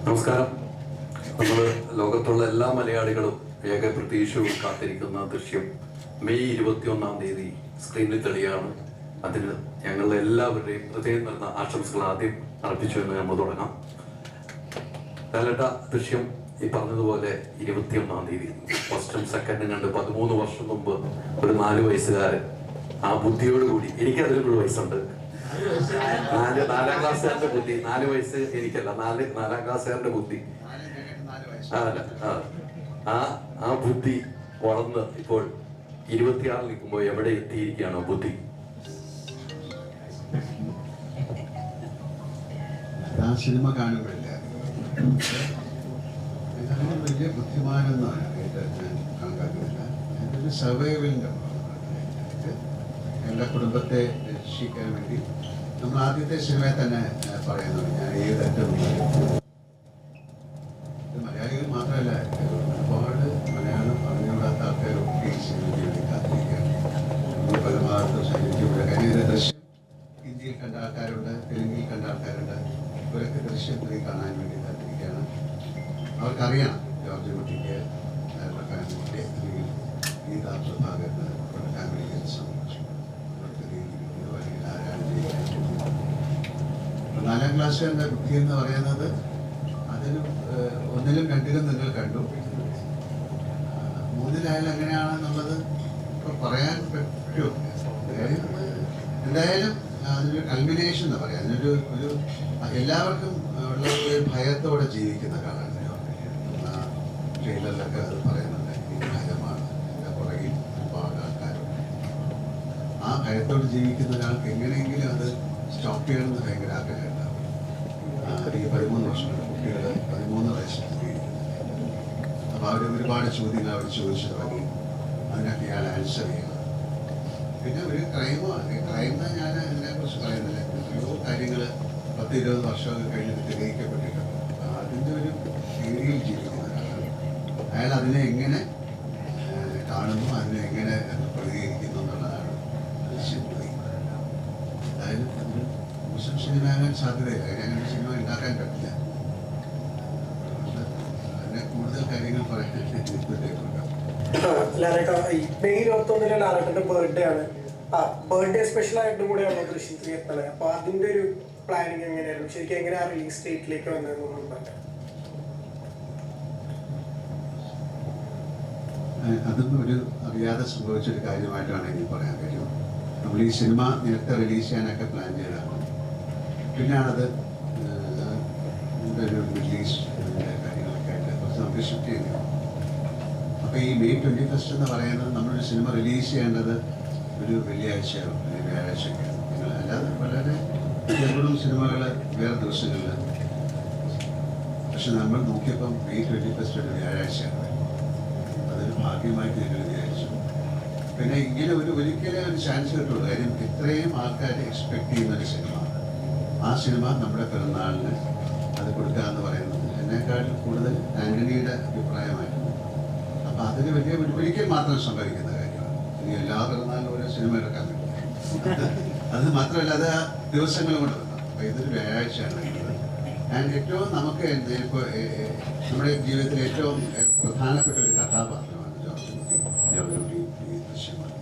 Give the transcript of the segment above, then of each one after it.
നമസ്കാരം. നമ്മൾ ലോകത്തുള്ള എല്ലാ മലയാളികളും ഏക പ്രതീക്ഷയും കാത്തിരിക്കുന്ന ദൃശ്യം മെയ് 21 സ്ക്രീനിൽ തെളിയാണ്. അതിന് ഞങ്ങളുടെ എല്ലാവരുടെയും ഹൃദയം നിറഞ്ഞ ആശംസകൾ ആദ്യം അർപ്പിച്ചു എന്ന് നമ്മൾ തുടങ്ങാം. ലാലേട്ട, ദൃശ്യം ഈ പറഞ്ഞതുപോലെ 21 ഫസ്റ്റും സെക്കൻഡും കണ്ട് 13 വർഷം മുമ്പ് ഒരു 4 വയസ്സുകാരൻ ആ ബുദ്ധിയോടുകൂടി, എനിക്കതിലൊരു വയസ്സുണ്ട്, 4 ക്ലാസ്സുകാരന്റെ ബുദ്ധി, 4 വയസ്സ് എനിക്കല്ല, 4 ക്ലാസ്സുകാരന്റെ ബുദ്ധി, ആ ബുദ്ധി വളർന്ന് ഇപ്പോൾ 26 നിൽക്കുമ്പോൾ എവിടെ എത്തിയിരിക്കുകയാണോ ബുദ്ധി? സിനിമ കാണുമ്പോഴില്ല വലിയ ബുദ്ധിമാനെന്നാണ് ഞാൻ കണക്കാക്കുന്നില്ല. ഒരു സർവൈവലിൻ്റെ എൻ്റെ കുടുംബത്തെ രക്ഷിക്കാൻ വേണ്ടി നമ്മൾ ആദ്യത്തെ സിനിമയെ തന്നെ പറയുന്നുണ്ട്, ഞാൻ ഏതറ്റം മലയാളികൾ മാത്രമല്ല, ഒരുപാട് മലയാളം പറഞ്ഞുകൂടാത്ത ആൾക്കാരൊക്കെ ഈ സിനിമയ്ക്ക് വേണ്ടി കാത്തിരിക്കുകയാണ്. നമ്മൾ പല ഭാഗത്തും സഞ്ചരിക്കുമ്പോൾ കാര്യം ദൃശ്യം ഹിന്ദിയിൽ കണ്ട ആൾക്കാരുണ്ട്, തെലുങ്കിൽ കണ്ട ആൾക്കാരുണ്ട്. ഇവരൊക്കെ ദൃശ്യം 3 കാണാൻ വേണ്ടി കാത്തിരിക്കുകയാണ്. അവർക്കറിയാം ജോർജ് കുട്ടിക്ക് അവരുടെ ഫാമിലിക്ക് അല്ലെങ്കിൽ ഗീതാ പ്രഭാകരന് അവരുടെ ഫാമിലിക്ക് സംബന്ധിച്ചു അല്ലെങ്കിൽ ആരാണ് ജയിക്കാൻ. 4 ക്ലാസ്സുകാരുടെ ബുദ്ധി എന്ന് പറയുന്നത് അതിലും 1ലും 2ലും നിങ്ങൾ കണ്ടു. 3-ലായാലും എങ്ങനെയാണെന്നുള്ളത് ഇപ്പോൾ പറയാൻ പറ്റുമോ? എന്തായാലും അതിനൊരു കൾമിനേഷൻ എന്ന് പറയാം. അതിനൊരു എല്ലാവർക്കും ഉള്ള ഒരു ഭയത്തോടെ ജീവിക്കുന്ന കാണാൻ ട്രെയിലറിലൊക്കെ അത് പറയുന്നുണ്ട്. ഈ ഭയമാണ് എൻ്റെ പുറകിൽ ഒരുപാട് ആൾക്കാരുണ്ട്. ആ ഭയത്തോട് ജീവിക്കുന്ന ഒരാൾക്ക് എങ്ങനെയെങ്കിലും അത് സ്റ്റോപ്പ് ചെയ്യണമെന്ന് ഭയങ്കര ആഗ്രഹം ഉണ്ടാവും. ഈ 13 വർഷമുള്ള കുട്ടികൾ 13 വയസ്സിൽ അപ്പോൾ അവർ ഒരുപാട് ചോദ്യങ്ങൾ അവർ ചോദിച്ചു തുടങ്ങി. അതിനൊക്കെ ഇയാൾ ആൻസർ ചെയ്യണം. പിന്നെ ഒരു ക്രൈമ് ഞാൻ ഇതിനെക്കുറിച്ച് പറയുന്നില്ല. എത്രയോ കാര്യങ്ങൾ 10-20 വർഷമൊക്കെ കഴിഞ്ഞിട്ട് തെളിയിക്കപ്പെട്ടിട്ടുണ്ട്. അതിൻ്റെ ഒരു ഏരിയയിൽ ജീവിക്കുന്ന ഒരാളാണ് അയാൾ. അതിനെ എങ്ങനെ കാണുന്നു, അതിനെ എങ്ങനെ പ്രതികരിക്കുന്നു എന്നുള്ളതാണ് ദൃശ്യമായി. അതായത് ഒരു മോശം സിനിമ ആകാൻ സാധ്യതയില്ല. അങ്ങനെ സിനിമ ഉണ്ടാക്കാൻ പറ്റില്ല. അതിനെ കൂടുതൽ കാര്യങ്ങൾ പറയാൻ മെയ് 21 ലാലേട്ടന്റെ ബർത്ത്ഡേ ആണ്. ബർത്ത്ഡേ സ്പെഷ്യൽ ആയിട്ടും കൂടെയാണോ ദൃശ്യം 3 എത്തുന്നത്? അപ്പൊ അതിന്റെ ഒരു പ്ലാനിങ് എങ്ങനെയായിരുന്നു? ശരിക്കും എങ്ങനെയാ റിലീസ് ഡേറ്റിലേക്ക് വന്നതെന്ന് പറയാം. അതും ഒരു അറിയാതെ സംഭവിച്ചൊരു കാര്യമായിട്ടാണ് എനിക്ക് പറയാൻ കഴിയും. നമ്മൾ ഈ സിനിമ നേരത്തെ റിലീസ് ചെയ്യാനൊക്കെ പ്ലാൻ ചെയ്തതാണ്. പിന്നെയാണത് ഒരു റിലീസ് കാര്യങ്ങളൊക്കെ ആയിട്ട് കുറച്ച് നമുക്ക് ഷിഫ്റ്റ് ചെയ്യുന്നത്. അപ്പോൾ ഈ മെയ് 21 എന്ന് പറയുന്നത് നമ്മളൊരു സിനിമ റിലീസ് ചെയ്യേണ്ടത് ഒരു വെള്ളിയാഴ്ചയോ അല്ലെങ്കിൽ വ്യാഴാഴ്ചയൊക്കെയാണ്. അല്ലാതെ വളരെ ചെറുതും സിനിമകൾ വേറെ ദിവസങ്ങളിൽ. പക്ഷെ നമ്മൾ നോക്കിയപ്പം മെയ് 21 ഒരു വ്യാഴാഴ്ചയാണ്. അതൊരു ഭാഗ്യമായിട്ട് ഞങ്ങൾ വിചാരിച്ചു. പിന്നെ ഇങ്ങനെ ഒരിക്കലും ഒരു ചാൻസ് കിട്ടുള്ളൂ. കാര്യം ഇത്രയും ആൾക്കാർ എക്സ്പെക്ട് ചെയ്യുന്ന ഒരു സിനിമ, ആ സിനിമ നമ്മുടെ പിറന്നാളിന് അത് കൊടുക്കുക എന്ന് പറയുന്നത് എന്നെക്കാളും കൂടുതൽ ആൻ്റണിയുടെ അഭിപ്രായമായിരുന്നു. അപ്പം അതിന് വലിയ ഒരിക്കൽ മാത്രം സംഭവിക്കുന്ന കാര്യമാണ്. ഇനി എല്ലാ പിറന്നാളിലും ഓരോ സിനിമ എടുക്കാൻ പറ്റും. അത് മാത്രമല്ല, അത് ദിവസങ്ങൾ കൊണ്ട് വരണം. അപ്പോൾ ഇതൊരു വ്യാഴാഴ്ചയാണ്. ആൻഡ് ഏറ്റവും നമുക്ക് ഇപ്പോൾ നമ്മുടെ ജീവിതത്തിൽ ഏറ്റവും പ്രധാനപ്പെട്ട ഒരു കഥാപാത്രമാണ് ജോർജ് കുട്ടി ഈ ദൃശ്യമാണ്.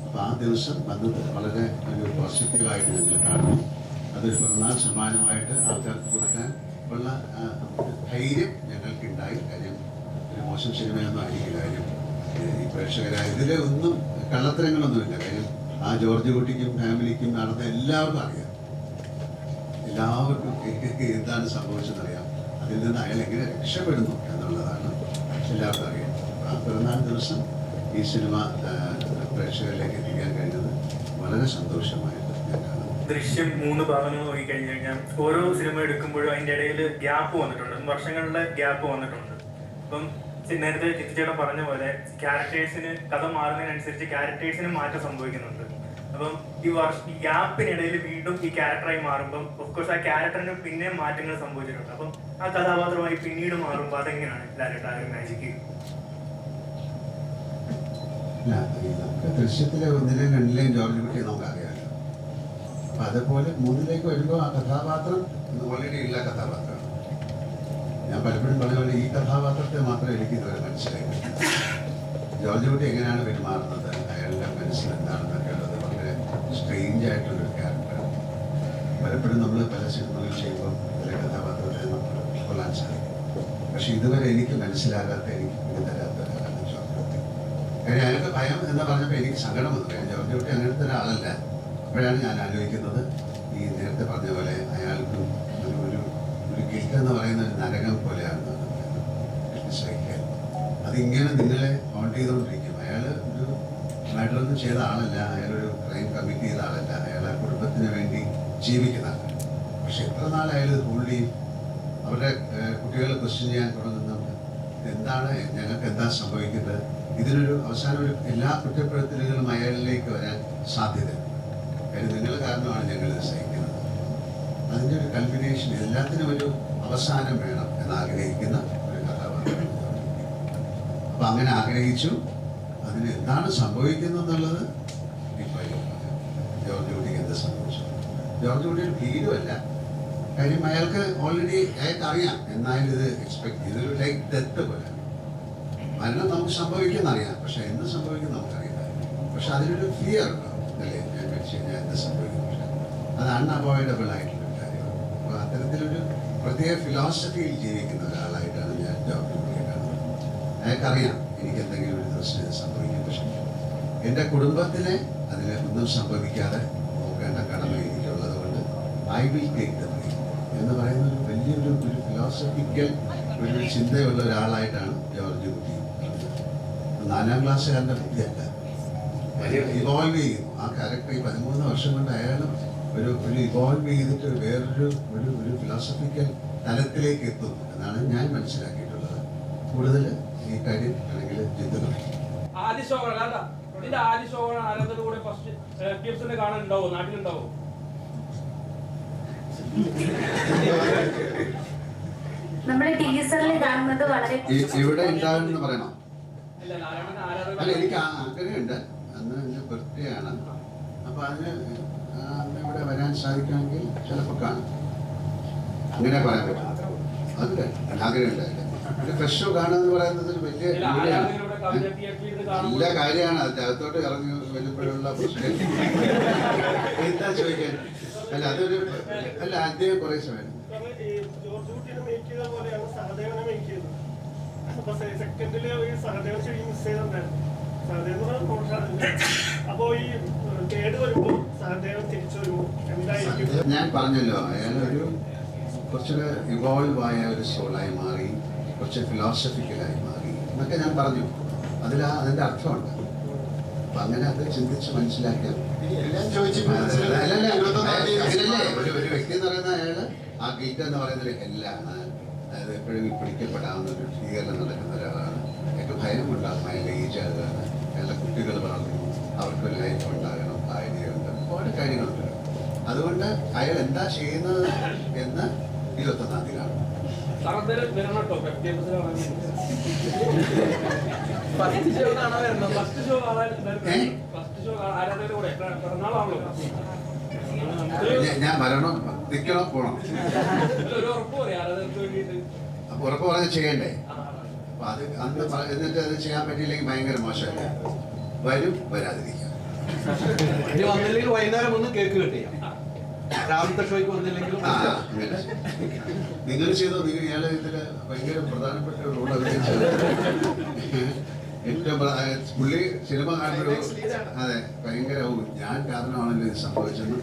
അപ്പോൾ ആ ദിവസം വന്നത് വളരെ ഒരു പോസിറ്റീവായിട്ട് ഞങ്ങൾ കാണുന്നു. അതൊരു പിറന്നാൾ സമ്മാനമായിട്ട് ആൾക്കാർക്ക് കൊടുക്കാൻ ഉള്ള ധൈര്യം ഞങ്ങൾക്കുണ്ടായി. കാര്യം ഒരു മോശം സിനിമയൊന്നും ആയിരിക്കില്ല. കാര്യം ഈ പ്രേക്ഷകരായ ഇതിൽ ഒന്നും കള്ളത്തരങ്ങളൊന്നുമില്ല. കാര്യം ആ ജോർജ് കുട്ടിക്കും ഫാമിലിക്കും നടന്ന എല്ലാവർക്കും അറിയാം. എല്ലാവർക്കും എന്താണ് സംഭവിച്ചതെന്നറിയാം. അതിൽ നിന്ന് അയാൾ എങ്ങനെ രക്ഷപ്പെടുന്നു എന്നുള്ളതാണ് എല്ലാവർക്കും അറിയാം. ആ പിറന്നാൾ ദിവസം ഈ സിനിമ പ്രേക്ഷകരിലേക്ക് എത്തിക്കാൻ കഴിഞ്ഞത് വളരെ സന്തോഷമായിട്ട് ഞാൻ കാണുന്നു. ദൃശ്യം 3 ഭാഗങ്ങൾ നോക്കിക്കഴിഞ്ഞു കഴിഞ്ഞാൽ ഓരോ സിനിമ എടുക്കുമ്പോഴും അതിൻ്റെ ഇടയിൽ ഗ്യാപ്പ് വന്നിട്ടുണ്ട്, വർഷങ്ങളിലെ ഗ്യാപ്പ് വന്നിട്ടുണ്ട്. അപ്പം നേരത്തെ ചിത്തിച്ചേട്ടൻ പറഞ്ഞ പോലെ ക്യാരക്ടേഴ്സിന് കഥ മാറുന്നതിനനുസരിച്ച് ക്യാരക്ടേഴ്സിന് മാറ്റം സംഭവിക്കുന്നുണ്ട്. അപ്പം ഈ ഗ്യാപ്പിനിടയിൽ വീണ്ടും ഈ ക്യാരക്ടറായി മാറുമ്പം ഓഫ്കോഴ്സ് ആ ക്യാരക്ടറിന് പിന്നെ മാറ്റങ്ങൾ സംഭവിച്ചിട്ടുണ്ട്. അപ്പം ആ കഥാപാത്രമായി പിന്നീട് മാറുമ്പോൾ അതെങ്ങനെയാണ് ലാലേട്ട ആ ഒരു മാജിക്ക്? ദൃശ്യത്തിലെ 1ലെയും 2ലെയും ജോർജ് കുട്ടിയെ നമുക്കറിയാമല്ലോ. അപ്പം അതുപോലെ 3ലേക്ക് വരുമ്പോൾ ആ കഥാപാത്രം ഓൾറെഡി ഉള്ള കഥാപാത്രമാണ്. ഞാൻ പലപ്പോഴും പറഞ്ഞ പോലെ ഈ കഥാപാത്രത്തെ മാത്രമേ എനിക്ക് ഇതുവരെ മനസ്സിലാക്കിയിട്ടില്ല. ജോർജ് കുട്ടി എങ്ങനെയാണ് പെരുമാറുന്നത്, അയാളുടെ മനസ്സിൽ എന്താണെന്നൊക്കെ ഉള്ളത് വളരെ സ്ട്രേഞ്ച് ആയിട്ടുള്ളൊരു ക്യാരക്ടറാണ്. പലപ്പോഴും നമ്മൾ പല സിനിമകൾ ചെയ്യുമ്പോൾ ചില കഥാപാത്രത്തെ നമ്മൾ കൊള്ളാൻ സാധിക്കും. പക്ഷെ ഇതുവരെ എനിക്ക് മനസ്സിലാകാത്ത, എനിക്ക് പിന്നെ തരാത്ത ഒരാളാണ് ജോർജ് കുട്ടി. കാര്യം അയാൾക്ക് ഭയം എന്ന് പറഞ്ഞപ്പോൾ എനിക്ക് സങ്കടം വന്നു. കാര്യം ജോർജ് കുട്ടി അങ്ങനത്തെ ഒരാളല്ല. അപ്പോഴാണ് ഞാൻ ആലോചിക്കുന്നത്, ഈ നേരത്തെ പറഞ്ഞ പോലെ അയാൾക്ക് ഒരു ഒരു ഒരു ഗിൽറ്റ് എന്ന് പറയുന്ന ഒരു നരകം പോലെയാണ് സഹിക്കാൻ. അതിങ്ങനെ നിങ്ങളെ ഹോണ്ട് ചെയ്തുകൊണ്ടിരിക്കും. അയാൾ ഒരു മർഡറൊന്നും ചെയ്ത ആളല്ല, അയാളൊരു ക്രൈം കമ്മിറ്റ് ചെയ്ത ആളല്ല, അയാൾ ആ കുടുംബത്തിന് വേണ്ടി ജീവിക്കുന്ന ആളാണ്. പക്ഷെ എത്ര നാൾ അയാൾ ഹോൾഡ് ചെയ്യും? അവരുടെ കുട്ടികളെ ക്വസ്റ്റ്യൻ ചെയ്യാൻ തുടങ്ങുന്നുണ്ട്. എന്താണ്, ഞങ്ങൾക്ക് എന്താ സംഭവിക്കുന്നത്? ഇതിനൊരു അവസാനം ഒരു എല്ലാ കുറ്റപ്പെടുത്തലുകളും അയാളിലേക്ക് വരാൻ സാധ്യതയുണ്ട്. കാര്യം നിങ്ങൾ കാരണമാണ് ഞങ്ങളിത് സഹിക്കുന്നത്. അതിൻ്റെ ഒരു കൾമിനേഷൻ, എല്ലാത്തിനും ഒരു അവസാനം വേണം എന്നാഗ്രഹിക്കുന്ന ഒരു കഥാപാത്രമാണ്. അപ്പം അങ്ങനെ ആഗ്രഹിച്ചു. അതിന് എന്താണ് സംഭവിക്കുന്നത് എന്നുള്ളത് ഇപ്പോൾ ജോർജ് കുട്ടിക്ക് എന്ത് സംഭവിച്ചു? ജോർജ് കുട്ടി ഒരു ഭീരുമല്ല. കാര്യം അയാൾക്ക് ഓൾറെഡി അയാൾക്ക് അറിയാം എന്നാലും ഇത് എക്സ്പെക്ട് ചെയ്തൊരു ലൈക്ക് ഡെത്ത് പോലെ. മരണം നമുക്ക് സംഭവിക്കുന്നറിയാം, പക്ഷെ എന്ത് സംഭവിക്കും നമുക്കറിയില്ല. പക്ഷെ അതിനൊരു ഫിയർ ഉണ്ടാവും, അല്ലേ? ഞാൻ മരിച്ചു കഴിഞ്ഞാൽ എന്ത് സംഭവിക്കും? പക്ഷെ അത് അൺഅവോയ്ഡബിൾ ആയിട്ടുള്ളൊരു കാര്യമാണ്. അപ്പോൾ അത്തരത്തിലൊരു പ്രത്യേക ഫിലോസഫിയിൽ ജീവിക്കുന്ന ഒരാളായിട്ടാണ് ഞാൻ ജോർജ് കുട്ടിയെ കാണുന്നത്. അയാൾക്കറിയാം എനിക്ക് എന്തെങ്കിലും ഒരു ദിവസം ഇത് സംഭവിക്കും, പക്ഷെ എൻ്റെ കുടുംബത്തിനെ അതിൽ ഒന്നും സംഭവിക്കാതെ നോക്കേണ്ട കടമ എനിക്കുള്ളത് കൊണ്ട് I will take the brain എന്ന് പറയുന്ന ഒരു വലിയൊരു ഫിലോസഫിക്കൽ ഒരു ചിന്തയുള്ള ഒരാളായിട്ടാണ് ജോർജ് കുട്ടി. 4ാം ക്ലാസ്സുകാരൻ്റെ ബുദ്ധിയല്ല, ഇവോൾവ് ചെയ്യുന്നു. ആ ക്യാരക്ടർ ഈ 13 വർഷം കൊണ്ട് അയാൾ ഒരു ഇവോൾവ് ചെയ്തിട്ട് വേറൊരു ഒരു ഫിലോസഫിക്കൽ തലത്തിലേക്ക് എത്തുന്നു എന്നാണ് ഞാൻ മനസ്സിലാക്കിയിട്ടുള്ളത്. കൂടുതൽ ഈ കാര്യം ആണെങ്കിൽ ജിദ്ദുകൾ ആദ്യ ഷോ ഇതിന്റെ ആദ്യ ഷോ ആരാധന കൂടെ ഫസ്റ്റ് കാണാനുണ്ടാവോ, നാട്ടിലുണ്ടാവോ? നമ്മുടെ ടീച്ചറിൽ കാണുന്നത് വളരെ ഇവിടെ ഉണ്ടാകുമെന്ന് പറയണോ? അല്ല, എനിക്ക് ആഗ്രഹമുണ്ട്. അന്ന് എൻ്റെ ബർത്ത്ഡേ ആണ്. അപ്പോൾ അതിന് അന്ന് ഇവിടെ വരാൻ സാധിക്കുമെങ്കിൽ ചിലപ്പോൾ കാണും. അങ്ങനെ പറയാൻ പറ്റും. അതില്ല, ആഗ്രഹമുണ്ട്. ഒരു ഫ്രഷ് ഷോ കാണുക എന്ന് പറയുന്നത് ഒരു വലിയ നല്ല കാര്യമാണ്. അതിൻ്റെ അകത്തോട്ട് ഇറങ്ങി വല്ലപ്പോഴുള്ള പ്രശ്നം എന്താ ചോദിക്കാൻ? അല്ല, അതൊരു അല്ല, അദ്ദേഹം കുറേ സമയം ഞാൻ പറഞ്ഞല്ലോ, അയാളൊരു കുറച്ചുകൂടെ ഇവോൾവ് ആയ ഒരു സോളായി മാറി, കുറച്ച് ഫിലോസഫിക്കലായി മാറി എന്നൊക്കെ ഞാൻ പറഞ്ഞു. അതിൻ്റെ അർത്ഥമുണ്ട്. അപ്പൊ അങ്ങനെ അത് ചിന്തിച്ച് മനസ്സിലാക്കിയാൽ ഒരു വ്യക്തി എന്ന് പറയുന്ന അയാള് ആ ഗീറ്റ് എന്ന് പറയുന്നൊരു ഹെല്ലാണ്. അതായത് എപ്പോഴും പിടിക്കപ്പെടാവുന്ന ഒരു ഭീകരണം നടക്കുന്ന ഒരാളാണ്. അയാൾക്ക് ഭയമുണ്ടാകും. അയാളുടെ ഏജ് ആകുകയാണ്, അയാളുടെ കുട്ടികൾ വളർന്നു, അവർക്കൊരു ലൈഫ് ഉണ്ടാകണം, ഭാര്യയുണ്ട്, ഒരുപാട് കാര്യങ്ങളുണ്ട്. അതുകൊണ്ട് അയാൾ എന്താ ചെയ്യുന്നത് എന്ന് 21-ാം തീയതി കാണും. ഞാൻ വരണോ, നിൽക്കണോ, പോണോ? അപ്പൊ ഉറപ്പ് പറഞ്ഞ് ചെയ്യണ്ടേ? അപ്പൊ അത് അന്ന് എന്നിട്ട് അത് ചെയ്യാൻ പറ്റിയില്ലെങ്കിൽ ഭയങ്കര മോശമല്ലേ? വരും, വരാതിരിക്കാം. വന്നില്ലെങ്കിൽ വൈകുന്നേരം ഒന്ന് കേക്ക് കിട്ടിയാ രാവിലത്തെ ഷോയ്ക്ക് വന്നില്ലെങ്കിലും നിങ്ങൾ ചെയ്തോ? നിങ്ങൾ ഇയാളെ ഇതില് ഭയങ്കര പ്രധാനപ്പെട്ട ഒരു റോൾ അഭിനയിച്ചത്. ഏറ്റവും പുള്ളി സിനിമ കാണുമ്പോഴും അതെ ഭയങ്കര ഞാൻ കാരണമാണല്ലോ ഇത് സംഭവിച്ചത്.